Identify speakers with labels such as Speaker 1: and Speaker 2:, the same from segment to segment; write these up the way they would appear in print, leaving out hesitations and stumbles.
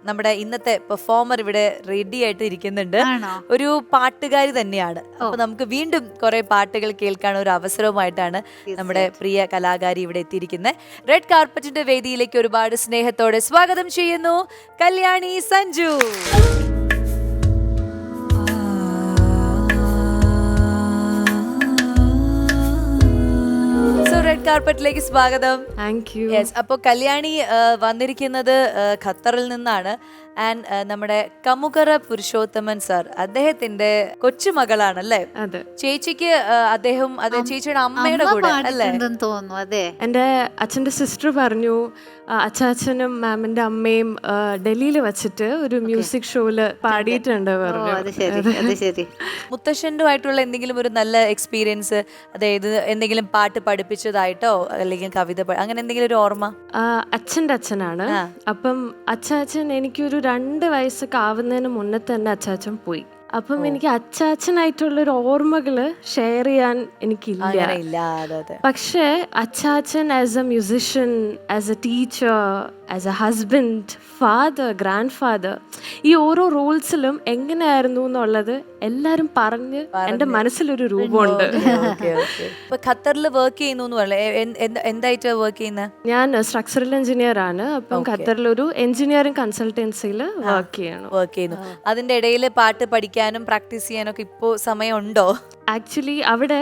Speaker 1: നമ്മുടെ ഇന്നത്തെ പെർഫോമർ ഇവിടെ റെഡി ആയിട്ട് ഇരിക്കുന്നുണ്ട്. ഒരു പാട്ടുകാരി തന്നെയാണ്. അപ്പൊ നമുക്ക് വീണ്ടും കുറെ പാട്ടുകൾ കേൾക്കാൻ ഒരു അവസരവുമായിട്ടാണ് നമ്മുടെ പ്രിയ കലാകാരി ഇവിടെ എത്തിയിരിക്കുന്നത്. റെഡ് കാർപ്പറ്റിന്റെ വേദിയിലേക്ക് ഒരുപാട് സ്നേഹത്തോടെ സ്വാഗതം ചെയ്യുന്നു കല്യാണി സഞ്ജു. റെഡ് കാർപ്പറ്റിലേക്ക് സ്വാഗതം.
Speaker 2: Thank you.
Speaker 1: യെസ്, അപ്പോൾ കല്യാണി വന്നിരിക്കുന്നത് ഖത്തറിൽ നിന്നാണ്. ആൻഡ് നമ്മുടെ കമുകറ പുരുഷോത്തമൻ സാർ അദ്ദേഹത്തിന്റെ കൊച്ചുമകളാണല്ലേ?
Speaker 2: അതെ.
Speaker 1: ചേച്ചിക്ക് അദ്ദേഹം ചേച്ചിയുടെ അമ്മയുടെ കൂടെ അല്ലേ
Speaker 3: തോന്നുന്നു. അതെ,
Speaker 2: എൻ്റെ അച്ഛൻ്റെ സിസ്റ്റർ പറഞ്ഞു അച്ചാച്ചനും മാമിന്റെ അമ്മയും ഡൽഹിയിൽ വെച്ചിട്ട് ഒരു മ്യൂസിക് ഷോയില് പാടിയിട്ടുണ്ട് പറഞ്ഞു.
Speaker 1: മുത്തശ്ശൻ്റെ ആയിട്ടുള്ള എന്തെങ്കിലും ഒരു നല്ല എക്സ്പീരിയൻസ്, അതായത് എന്തെങ്കിലും പാട്ട് പഠിപ്പിച്ചതായിട്ടോ അല്ലെങ്കിൽ കവിത അങ്ങനെ എന്തെങ്കിലും ഒരു ഓർമ്മ?
Speaker 2: അച്ഛൻ്റെ അച്ഛനാണ്. അപ്പം അച്ചാച്ചൻ എനിക്കൊരു 2 വയസ്സൊക്കെ ആവുന്നതിന് മുന്നേ തന്നെ അച്ചാച്ചൻ പോയി. അപ്പം എനിക്ക് അച്ചാച്ചനായിട്ടുള്ളൊരു ഓർമ്മകള് ഷെയർ ചെയ്യാൻ എനിക്കില്ല. പക്ഷേ അച്ചാച്ചൻ as A musician, as A teacher, as A husband, father, grand father, ഈ ഓരോ റോൾസിലും എങ്ങനെയായിരുന്നു എന്നുള്ളത് എല്ലാരും പറഞ്ഞ് എന്റെ മനസ്സിലൊരു രൂപമുണ്ട്.
Speaker 1: ഖത്തറിൽ വർക്ക് ചെയ്യുന്നു, എന്തായിട്ട് വർക്ക് ചെയ്യുന്നത്?
Speaker 2: ഞാൻ സ്ട്രക്ചറൽ എഞ്ചിനീയർ ആണ്. അപ്പം ഖത്തറിലൊരു എഞ്ചിനീയറിംഗ് കൺസൾട്ടൻസിയിൽ വർക്ക് ചെയ്യുന്നു.
Speaker 1: അതിന്റെ ഇടയിൽ പാട്ട് പഠിക്കാനും പ്രാക്ടീസ് ചെയ്യാനൊക്കെ ഇപ്പോ സമയമുണ്ടോ?
Speaker 2: ആക്ച്വലി അവിടെ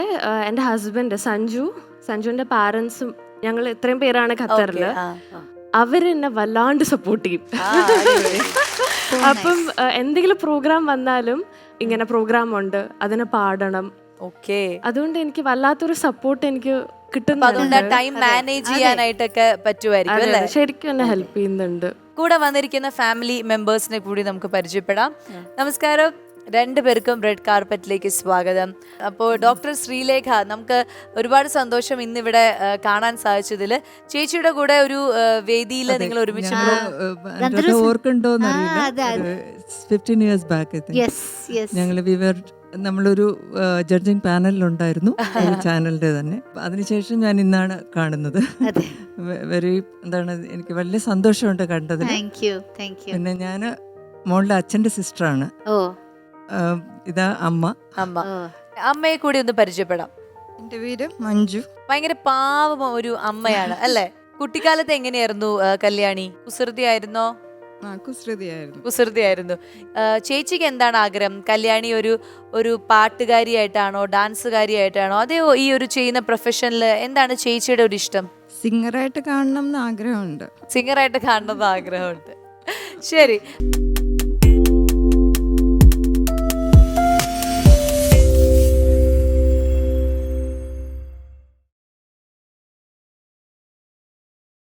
Speaker 2: എൻ്റെ ഹസ്ബൻഡ് സഞ്ജുവിന്റെ പാരൻസും ഞങ്ങൾ ഇത്രയും പേരാണ് ഖത്തറില്. അവരെന്നെ വല്ലാണ്ട് സപ്പോർട്ട് ചെയ്യും. അപ്പം എന്തെങ്കിലും പ്രോഗ്രാം വന്നാലും ഇങ്ങനെ പ്രോഗ്രാം ഉണ്ട്, അതിനെ പാടണം. അതുകൊണ്ട് എനിക്ക് വല്ലാത്തൊരു സപ്പോർട്ട് എനിക്ക് കിട്ടുന്നുണ്ട്.
Speaker 1: ടൈം മാനേജ് ചെയ്യാനായിട്ടൊക്കെ പറ്റുമായിരിക്കും അല്ലേ?
Speaker 2: ശരിക്കും എന്നെ ഹെൽപ്പ് ചെയ്യുന്നുണ്ട്.
Speaker 1: കൂടെ വന്നിരിക്കുന്ന ഫാമിലി മെമ്പേഴ്സിനെ കൂടി നമുക്ക് പരിചയപ്പെടാം. നമസ്കാരം, 2 പേർക്കും റെഡ് കാർപ്പറ്റിലേക്ക് സ്വാഗതം. അപ്പോൾ ഡോക്ടർ ശ്രീലേഖ, നമുക്ക് ഒരുപാട് സന്തോഷം ഇന്നിവിടെ കാണാൻ സാധിച്ചതിൽ. ചേച്ചിയുടെ കൂടെ ഒരു വേദിയിൽ നിങ്ങൾ ഒരുമിച്ച്
Speaker 4: നമ്മളൊരു ജഡ്ജിങ് പാനലിലുണ്ടായിരുന്നു, ചാനലിന്റെ തന്നെ. അതിനുശേഷം ഞാൻ ഇന്നാണ് കാണുന്നത്. എനിക്ക് വലിയ സന്തോഷമുണ്ട് കണ്ടതിൽ. പിന്നെ ഞാൻ മോളുടെ അച്ഛന്റെ സിസ്റ്ററാണ്. ഇതാ
Speaker 1: അമ്മയെ കൂടി ഒന്ന് പരിചയപ്പെടാം.
Speaker 4: എന്റെ പേര് മഞ്ജു.
Speaker 1: ഭയങ്കര പാവം ഒരു അമ്മയാണ് അല്ലേ? കുട്ടിക്കാലത്ത് എങ്ങനെയായിരുന്നു കല്യാണി? കുസൃതിയായിരുന്നോ? കുസൃതിയായിരുന്നു. ചേച്ചിക്ക് എന്താണ് ആഗ്രഹം? കല്യാണി ഒരു പാട്ടുകാരിയായിട്ടാണോ ഡാൻസുകാരിയായിട്ടാണോ അതെയോ ഈ ഒരു ചെയ്യുന്ന പ്രൊഫഷനിൽ എന്താണ് ചേച്ചിയുടെ ഒരു ഇഷ്ടം?
Speaker 4: സിംഗറായിട്ട് കാണണം എന്ന് ആഗ്രഹമുണ്ട്.
Speaker 1: സിംഗറായിട്ട് കാണണം എന്ന് ആഗ്രഹമുണ്ട്. ശരി.